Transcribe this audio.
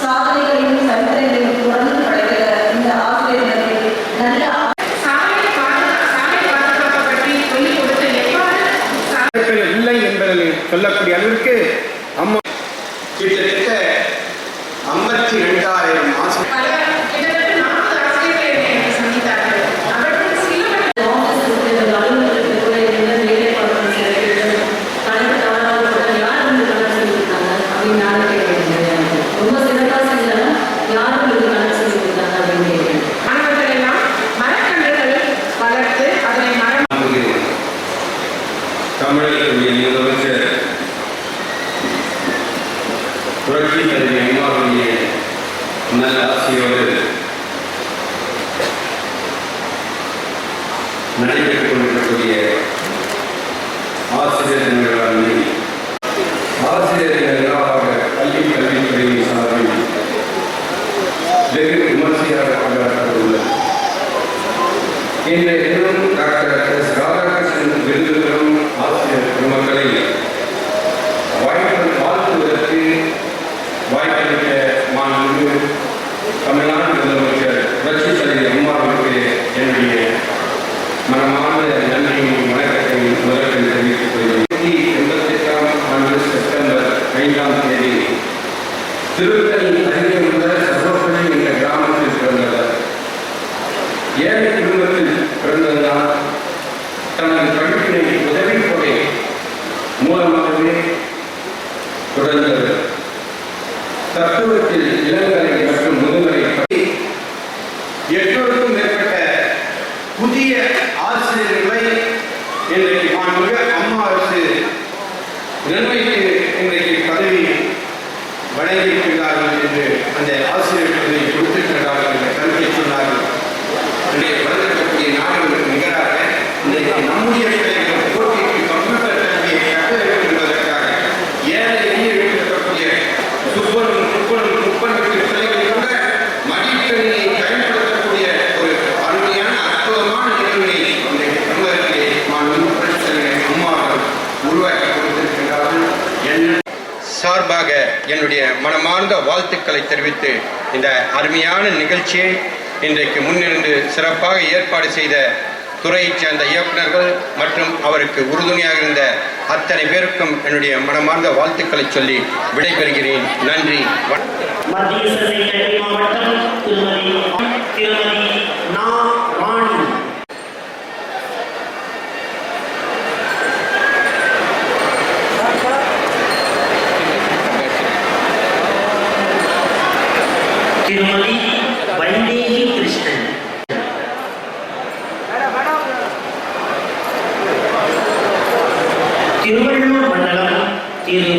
சாதனைகளையும் சரித்திரங்களையும் தொடர்ந்து படைக்கிற இந்த ஆசிரியர்களுக்கு நல்ல இல்லை என்பதை சொல்லக்கூடிய அளவிற்கு அம்மா கிட்டத்தட்ட 52,000 ஆசிரியர் தமிழகத்துடைய முதலமைச்சர் புரட்சி தலைவி அம்மாவுடைய நல்ல ஆசையோடு நடைபெற்றுக் கொண்டிருக்கக்கூடிய ஆசிரியர் தினங்களான ஆசிரியர் தினங்களாக பள்ளி கல்வித்துறையின் சார்பில் வெகு விமர்சையாக கொண்டாடப்பட்டுள்ளது. இன்றைய தினம் டாக்டர் எஸ். ராதாகிருஷ்ணன் விருது பெறும் ஆசிரியர் பெருமக்களை வாழ்த்துவதற்கு வாய்ப்பளித்த மாண்புமிகு தமிழ்நாடு முதலமைச்சர் புரட்சி தலைவி அம்மாவுக்கு என்னுடைய மனமார்ந்த நன்றியும் வணக்கத்தையும் முதலில் தெரிவித்துக் கொள்கிறேன். 1988ஆம் ஆண்டு செப்டம்பர் 5ஆம் தேதி திருத்தணி அருகே உள்ள சகோதரி என்ற கிராமத்தில் பிறந்தவர். ஏழை குடும்பத்தில் பிறந்ததால் தனது படிப்பினை உதவித்தொகை மூலமாகவே தொடர்ந்தது. தத்துவத்தில் இளங்கலை மற்றும் முதுகலை 800க்கும் மேற்பட்ட புதிய ஆசிரியர்களை இன்றைக்கு மாண்புமிகு அம்மா அரசு நிர்ணயித்து இன்றைக்கு பதவி வழங்கியிருக்கிறார்கள் என்று அந்த ஆசிரியர்களை கொடுத்திருக்கிறார்கள் என்ற கருத்தை சொன்னார்கள். வளர்க்கக்கூடிய நாடுகளுக்கு நிகராக இன்றைக்கு நம்முடைய பிள்ளைகள் போட்டிக்கு கம்ப்யூட்டர் கல்வியை கற்க வேண்டும் என்பதற்காக ஏழை எளிய இருக்கக்கூடிய முப்பனுக்கு பிள்ளைகளை கூட மடிக்கணியை பயன்படுத்தக்கூடிய ஒரு அருமையான அற்புதமான நிகழ்வை இன்றைக்கு தமிழகத்திலே அம்மாவர்கள் உருவாக்கி கொடுத்திருக்கிறார்கள். சார்பாக என்னுடைய மனமார்ந்த வாழ்த்துக்களை தெரிவித்து இந்த அருமையான நிகழ்ச்சியை இன்றைக்கு முன்னிருந்து சிறப்பாக ஏற்பாடு செய்த துறையைச் சேர்ந்த இயக்குநர்கள் மற்றும் அவருக்கு உறுதுணையாக இருந்த அத்தனை பேருக்கும் என்னுடைய மனமார்ந்த வாழ்த்துக்களை சொல்லி விடைபெறுகிறேன். நன்றி. திருமதி வைதேகி கிருஷ்ணன், திருவள்ளூர் மண்டலம் திரு